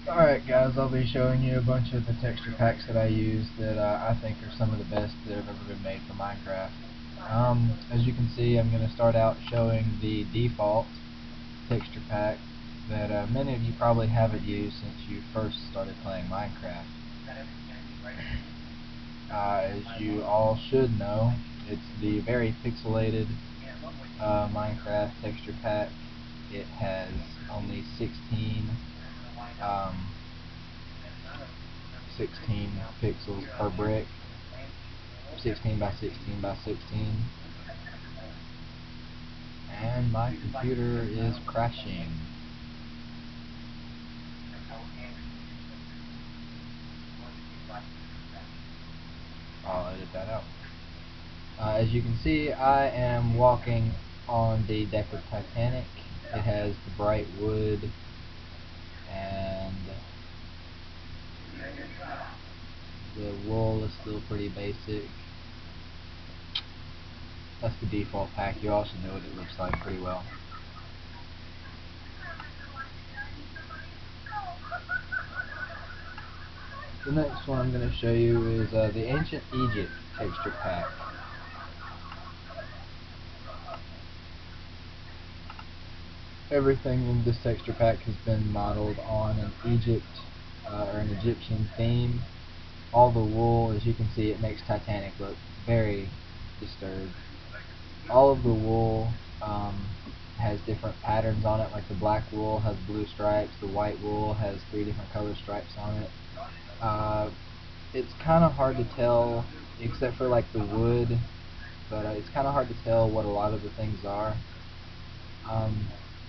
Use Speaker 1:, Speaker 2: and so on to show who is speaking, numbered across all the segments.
Speaker 1: Alright guys, I'll be showing you a bunch of the texture packs that I use that I think are some of the best that have ever been made for Minecraft. As you can see, I'm going to start out showing the default texture pack that many of you probably haven't used since you first started playing Minecraft. As you all should know, it's the very pixelated Minecraft texture pack. It has only 16 pixels per brick, 16 by 16 by 16, and my computer is crashing. I'll edit that out. As you can see, I am walking on the deck of Titanic. It has the bright wood and the wool is still pretty basic. That's the default pack. You also know what it looks like pretty well. The next one I'm going to show you is the Ancient Egypt texture pack. Everything in this texture pack has been modeled on an or an Egyptian theme. All the wool, as you can see, it makes Titanic look very disturbed. All of the wool has different patterns on it, like the black wool has blue stripes, the white wool has 3 different color stripes on it. It's kind of hard to tell, except for like the wood, but it's kind of hard to tell what a lot of the things are.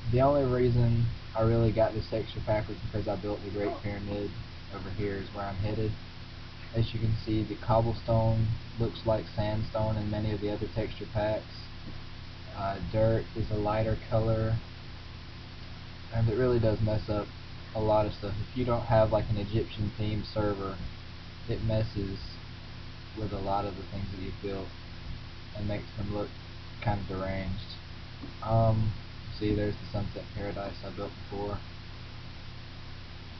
Speaker 1: The only reason I really got this texture pack was because I built the Great Pyramid. Over here is where I'm headed. As you can see, the cobblestone looks like sandstone in many of the other texture packs. Dirt is a lighter color, and it really does mess up a lot of stuff. If you don't have like an Egyptian themed server, it messes with a lot of the things that you've built and makes them look kind of deranged. See, there's the Sunset Paradise I built before.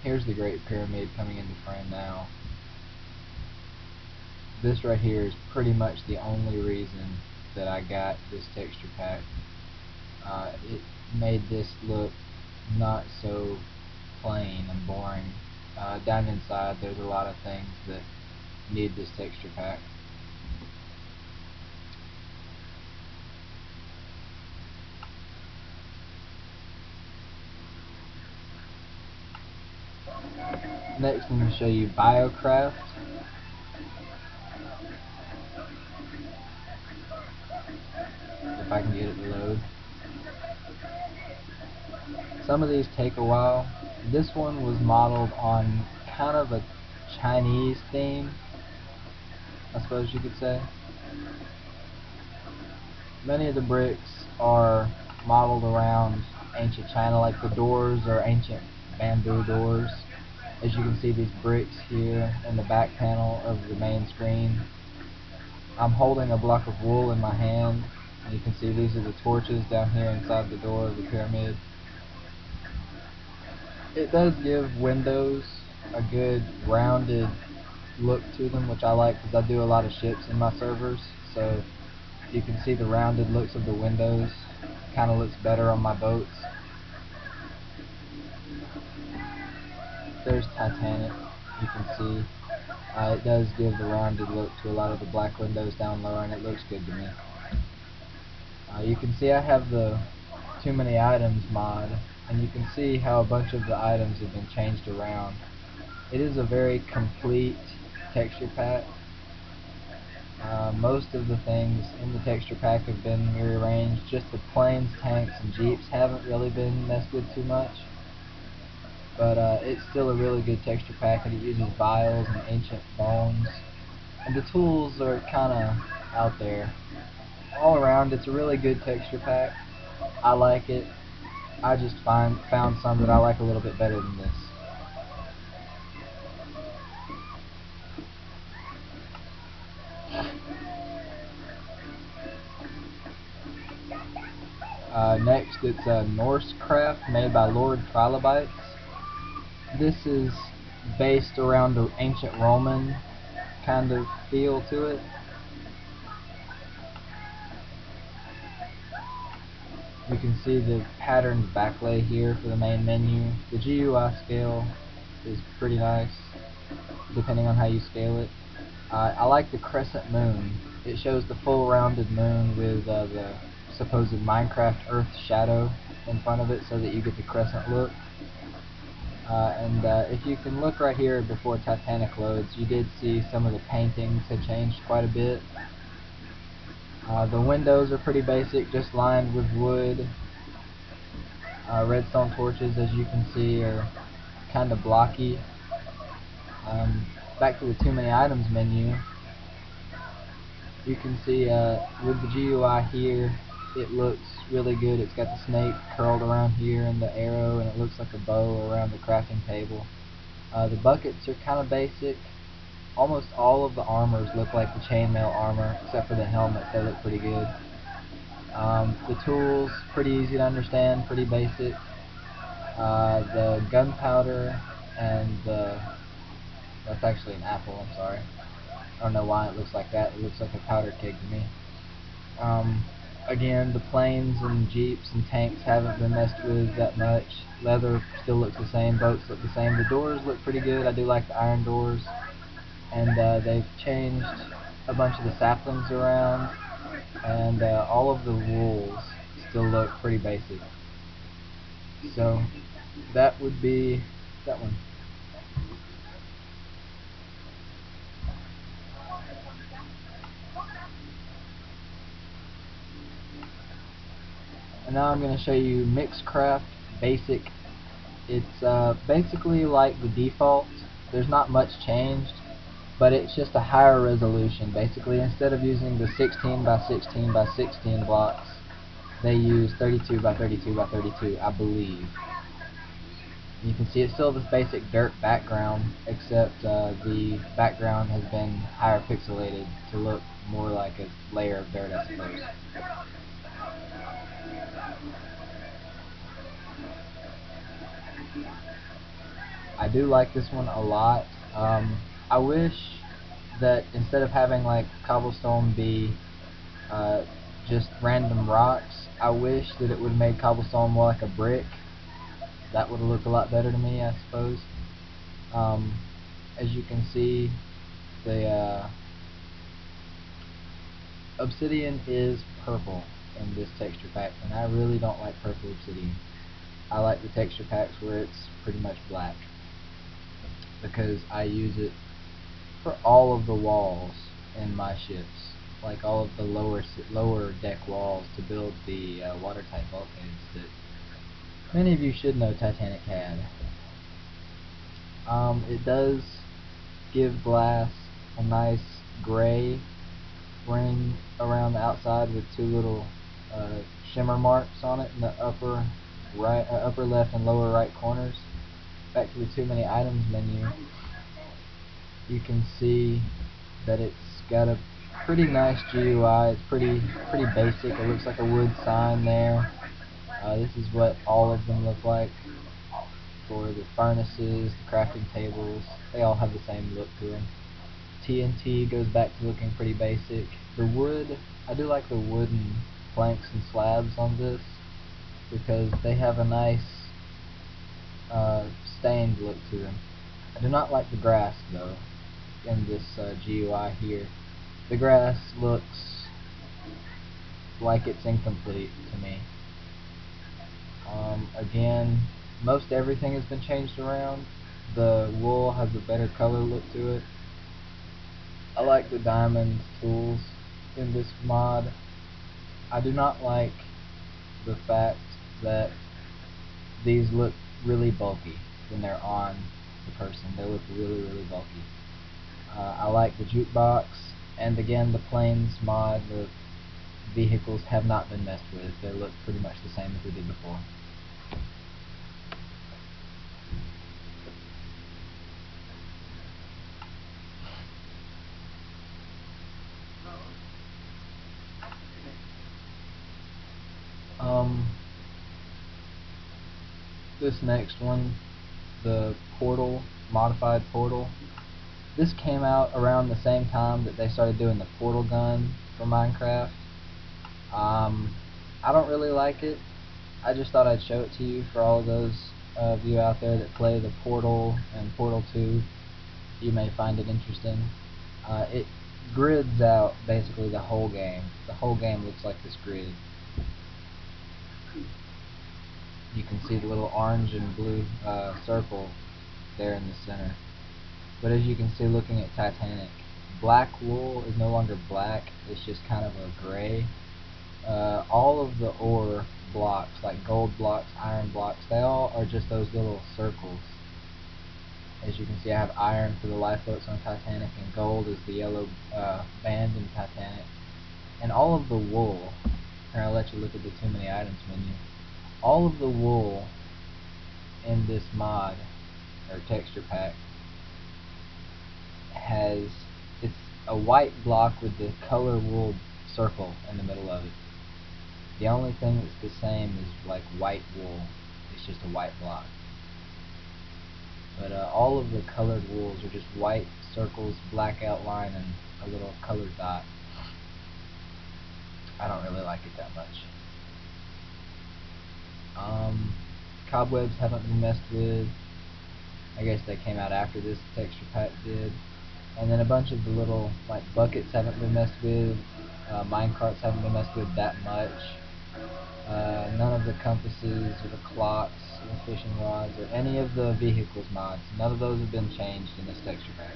Speaker 1: Here's the Great Pyramid coming into frame now. This right here is pretty much the only reason that I got this texture pack. It made this look not so plain and boring. Down inside there's a lot of things that need this texture pack. Next I'm going to show you Biocraft. If I can get it to load. Some of these take a while. This one was modeled on kind of a Chinese theme, I suppose you could say. Many of the bricks are modeled around ancient China, like the doors are ancient bamboo doors. As you can see, these bricks here in the back panel of the main screen. I'm holding a block of wool in my hand, and you can see these are the torches down here inside the door of the pyramid. It does give windows a good rounded look to them, which I like because I do a lot of ships in my servers, so you can see the rounded looks of the windows. Kind of looks better on my boats. There's Titanic, you can see. It does give the rounded look to a lot of the black windows down lower, and it looks good to me. You can see I have the Too Many Items mod, and you can see how a bunch of the items have been changed around. It is a very complete texture pack. Most of the things in the texture pack have been rearranged. Just the planes, tanks, and jeeps haven't really been messed with too much. But it's still a really good texture pack, and it uses vials and ancient bones. And the tools are kind of out there. All around, it's a really good texture pack. I like it. I just found some that I like a little bit better than this. Next, it's a Norse craft made by Lord Trilobites. This is based around the ancient Roman kind of feel to it. You can see the patterned backlay here for the main menu. The GUI scale is pretty nice, depending on how you scale it. I like the crescent moon. It shows the full rounded moon with the supposed Minecraft Earth shadow in front of it, so that you get the crescent look. If you can look right here before Titanic loads, you did see some of the paintings had changed quite a bit. The windows are pretty basic, just lined with wood. Redstone torches, as you can see, are kind of blocky. Back to the too many items menu, you can see with the GUI here, it looks really good. It's got the snake curled around here and the arrow, and it looks like a bow around the crafting table. The buckets are kind of basic. Almost all of the armors look like the chainmail armor, except for the helmets. They look pretty good. The tools, pretty easy to understand, pretty basic. The gunpowder and that's actually an apple, I'm sorry. I don't know why it looks like that. It looks like a powder keg to me. Again, the planes and jeeps and tanks haven't been messed with that much. Leather still looks the same. Boats look the same. The doors look pretty good. I do like the iron doors. And they've changed a bunch of the saplings around. And all of the rules still look pretty basic. So that would be that one. And now I'm going to show you Mixcraft Basic. It's basically like the default. There's not much changed, but it's just a higher resolution. Basically, instead of using the 16 by 16 by 16 blocks, they use 32 by 32 by 32, I believe. You can see it's still this basic dirt background, except the background has been higher pixelated to look more like a layer of dirt, I suppose. I do like this one a lot. I wish that instead of having like cobblestone be just random rocks, I wish that it would have made cobblestone more like a brick. That would have looked a lot better to me, I suppose. As you can see, the obsidian is purple in this texture pack, and I really don't like purple obsidian. I like the texture packs where it's pretty much black, because I use it for all of the walls in my ships, like all of the lower deck walls, to build the watertight bulkheads that many of you should know Titanic had. It does give glass a nice gray ring around the outside with two little shimmer marks on it in the upper left and lower right corners. Back to the too many items menu, you can see that it's got a pretty nice GUI. It's pretty basic. It looks like a wood sign there. This is what all of them look like. For the furnaces, the crafting tables, they all have the same look to them. TNT goes back to looking pretty basic. The wood, I do like the wooden planks and slabs on this, because they have a nice stained look to them. I do not like the grass though in this GUI here. The grass looks like it's incomplete to me. Again, most everything has been changed around. The wool has a better color look to it. I like the diamond tools in this mod. I do not like the fact that these look really bulky when they're on the person. They look really bulky. I like the jukebox, and again the planes mod, the vehicles have not been messed with. They look pretty much the same as they did before. This next one, the portal, modified portal. This came out around the same time that they started doing the portal gun for Minecraft. I don't really like it. I just thought I'd show it to you for all those of you out there that play the Portal and Portal 2. You may find it interesting. It grids out basically the whole game. The whole game looks like this grid. You can see the little orange and blue circle there in the center. But as you can see, looking at Titanic, black wool is no longer black, it's just kind of a gray. All of the ore blocks, like gold blocks, iron blocks, they all are just those little circles. As you can see, I have iron for the lifeboats on Titanic, and gold is the yellow band in Titanic. And all of the wool, here I'll let you look at the too many items menu, all of the wool in this mod, or texture pack, it's a white block with the color wool circle in the middle of it. The only thing that's the same is like white wool. It's just a white block. But all of the colored wools are just white circles, black outline, and a little colored dot. I don't really like it that much. Cobwebs haven't been messed with. I guess they came out after this texture pack did. And then a bunch of the little like buckets haven't been messed with. Minecarts haven't been messed with that much. None of the compasses or the clocks or fishing rods or any of the vehicles mods, none of those have been changed in this texture pack.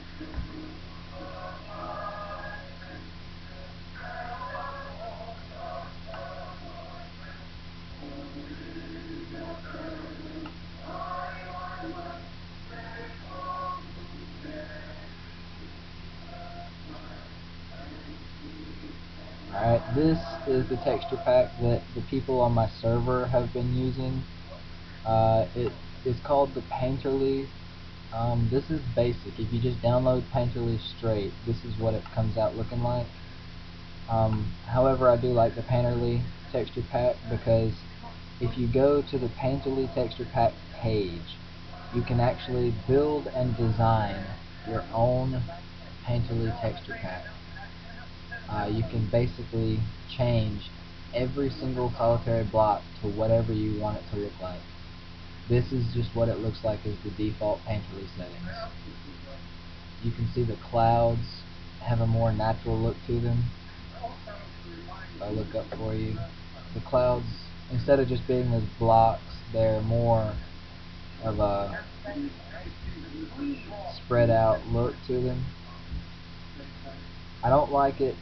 Speaker 1: Alright, this is the texture pack that the people on my server have been using. It is called the Painterly. This is basic. If you just download Painterly straight, this is what it comes out looking like. However, I do like the Painterly texture pack because if you go to the Painterly texture pack page, you can actually build and design your own Painterly texture pack. You can basically change every single solitary block to whatever you want it to look like. This is just what it looks like as the default Painterly settings. You can see the clouds have a more natural look to them. If I look up for you, the clouds, instead of just being those blocks, they're more of a spread out look to them. I don't like it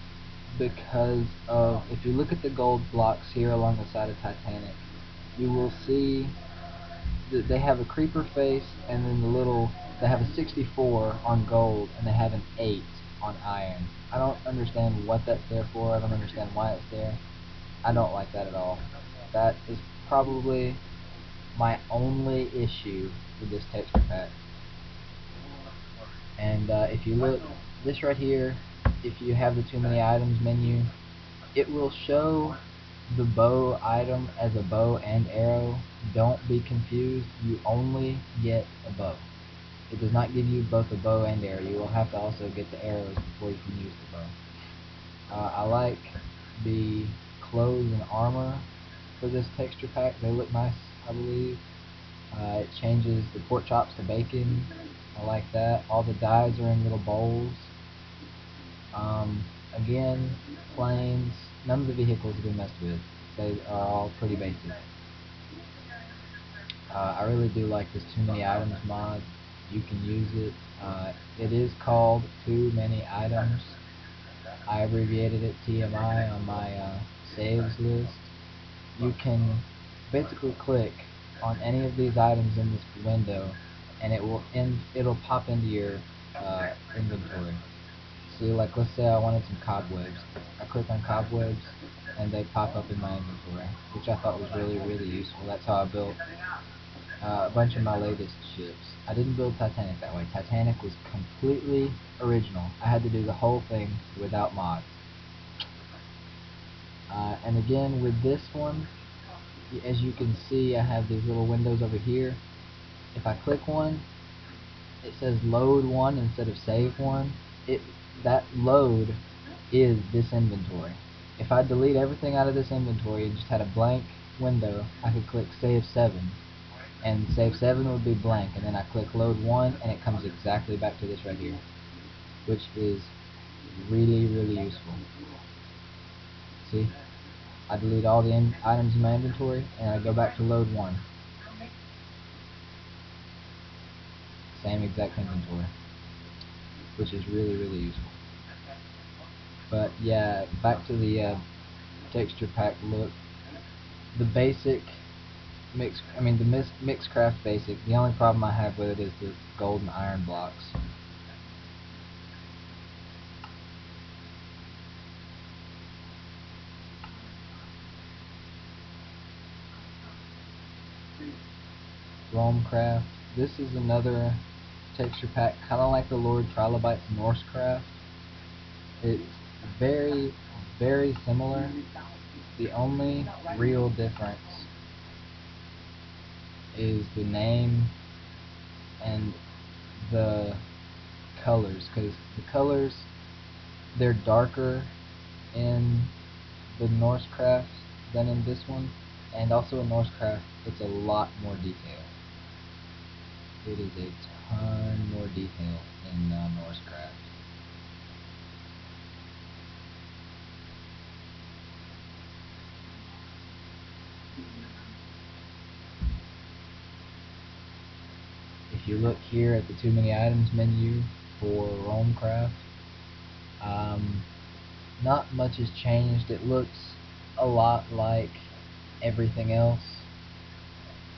Speaker 1: because of, if you look at the gold blocks here along the side of Titanic, you will see that they have a creeper face, and then they have a 64 on gold, and they have an 8 on iron. I don't understand what that's there for. I don't understand why it's there. I don't like that at all. That is probably my only issue with this texture pack. And if you look, this right here, if you have the too many items menu, it will show the bow item as a bow and arrow. Don't be confused, you only get a bow. It does not give you both a bow and arrow. You will have to also get the arrows before you can use the bow. I like the clothes and armor for this texture pack. They look nice, I believe. It changes the pork chops to bacon. I like that. All the dyes are in little bowls. Again, planes, none of the vehicles have been messed with. They are all pretty basic. I really do like this too many items mod. You can use it. It is called too many items. I abbreviated it TMI on my saves list. You can basically click on any of these items in this window, and it'll pop into your inventory. So like, let's say I wanted some cobwebs. I click on cobwebs and they pop up in my inventory, which I thought was really, really useful. That's how I built a bunch of my latest ships. I didn't build Titanic that way. Titanic was completely original. I had to do the whole thing without mods. And again, with this one, as you can see, I have these little windows over here. If I click one, it says load one instead of save one. That load is this inventory. If I delete everything out of this inventory and just had a blank window, I could click save 7, and save 7 would be blank, and then I click load 1 and it comes exactly back to this right here, which is really useful. See, I delete all the items in my inventory and I go back to load 1, same exact inventory, which is really useful. But yeah, back to the texture pack look. The basic the Mixcraft basic, the only problem I have with it is the gold and iron blocks. Romecraft. This is another texture pack, kind of like the Lord Trilobite's Norsecraft. It's very similar. The only real difference is the name and the colors, because the colors, they're darker in the Norsecraft than in this one, and also in Norsecraft it's a lot more detail. It is a ton more detail in Norsecraft. If you look here at the too many items menu for Romecraft, not much has changed. It looks a lot like everything else.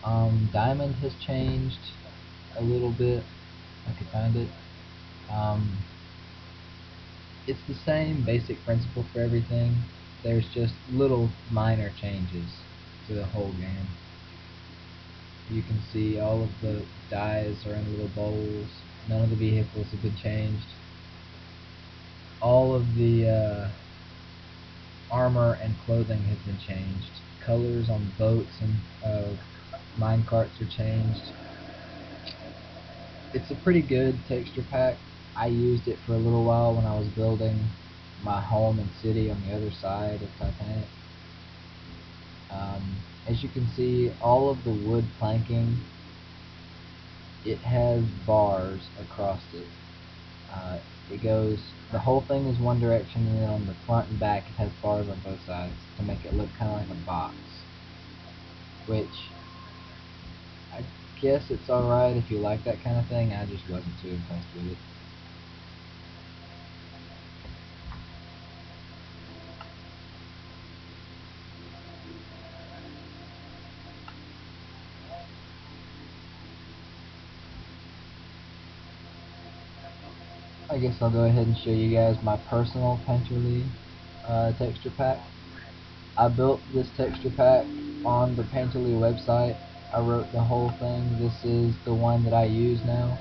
Speaker 1: Diamond has changed a little bit. I could find it. It's the same basic principle for everything. There's just little minor changes to the whole game. You can see all of the dyes are in little bowls. None of the vehicles have been changed. All of the armor and clothing has been changed. Colors on boats and minecarts are changed. It's a pretty good texture pack. I used it for a little while when I was building my home and city on the other side of Titanic. As you can see, all of the wood planking, it has bars across it. The whole thing is one direction, and then on the front and back it has bars on both sides to make it look kind of like a box, which I guess it's alright if you like that kind of thing. I just wasn't too impressed with it. I guess I'll go ahead and show you guys my personal Painterly texture pack. I built this texture pack on the Painterly website. I wrote the whole thing. This is the one that I use now.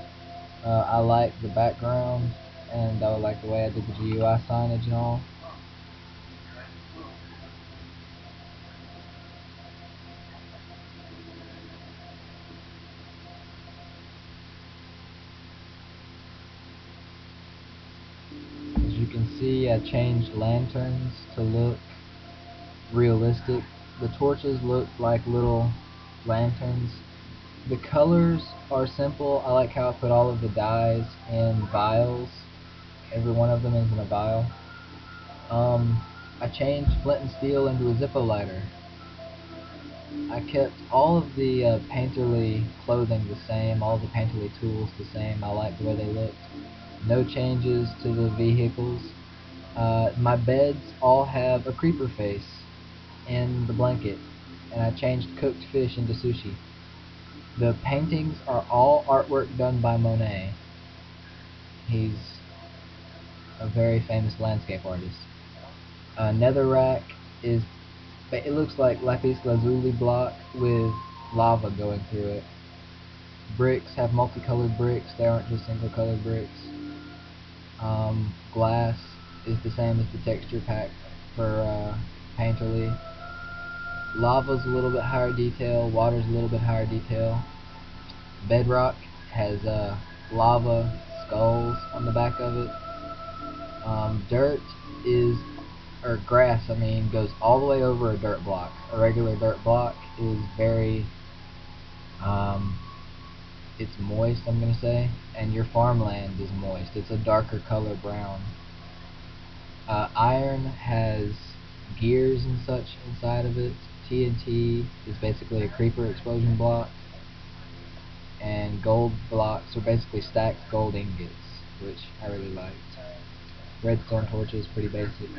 Speaker 1: I like the background, and I like the way I did the GUI signage and all. As you can see, I changed lanterns to look realistic. The torches look like little lanterns. The colors are simple. I like how I put all of the dyes in vials. Every one of them is in a vial. I changed flint and steel into a Zippo lighter. I kept all of the Painterly clothing the same, all the Painterly tools the same. I like the way they looked. No changes to the vehicles. My beds all have a creeper face in the blanket, and I changed cooked fish into sushi. The paintings are all artwork done by Monet. He's a very famous landscape artist. Netherrack it looks like lapis lazuli block with lava going through it. Bricks have multicolored bricks, they aren't just single colored bricks. Glass is the same as the texture pack for Painterly. Lava's a little bit higher detail, water's a little bit higher detail. Bedrock has lava skulls on the back of it. Dirt is, or grass, I mean, goes all the way over a dirt block. A regular dirt block is very, it's moist, I'm gonna say, and your farmland is moist. It's a darker color brown. Iron has gears and such inside of it. TNT is basically a creeper explosion block, and gold blocks are basically stacked gold ingots, which I really liked. Redstone torches, pretty basic.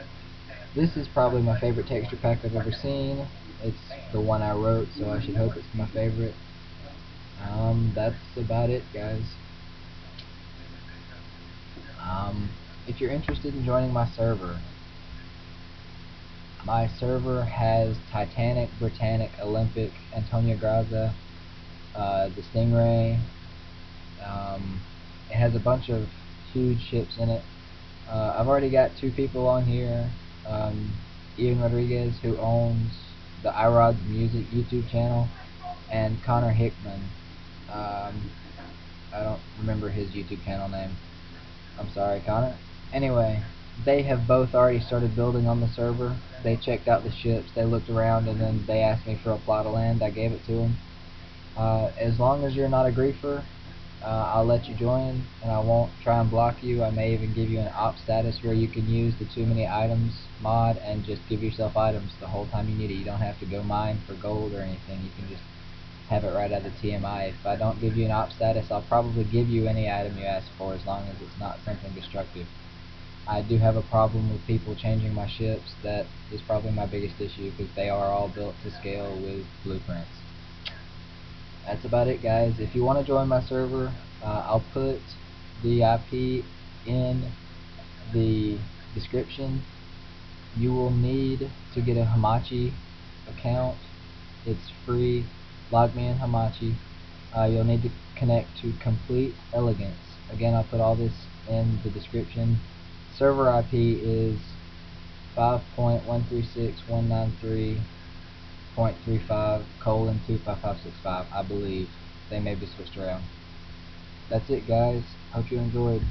Speaker 1: This is probably my favorite texture pack I've ever seen. It's the one I wrote, so I should hope it's my favorite. That's about it, guys. If you're interested in joining my server has Titanic, Britannic, Olympic, Antonia, Graza, the Stingray. It has a bunch of huge ships in it. I've already got 2 people on here. Ian Rodriguez, who owns the iRod's Music YouTube channel, and Connor Hickman. I don't remember his YouTube channel name. I'm sorry, Connor. Anyway, they have both already started building on the server. They checked out the ships, they looked around, and then they asked me for a plot of land. I gave it to them. As long as you're not a griefer, I'll let you join, and I won't try and block you. I may even give you an op status where you can use the too many items mod and just give yourself items the whole time you need it. You don't have to go mine for gold or anything. You can just have it right out of the TMI. If I don't give you an op status, I'll probably give you any item you ask for, as long as it's not something destructive. I do have a problem with people changing my ships. That is probably my biggest issue, because they are all built to scale with blueprints. That's about it, guys. If you want to join my server, I'll put the IP in the description. You will need to get a hamachi account. It's free. Log me in hamachi. You'll need to connect to Complete Elegance. Again, I'll put all this in the description. Server IP is 5.136.193.35:25565, I believe. They may be switched around. That's it, guys. Hope you enjoyed.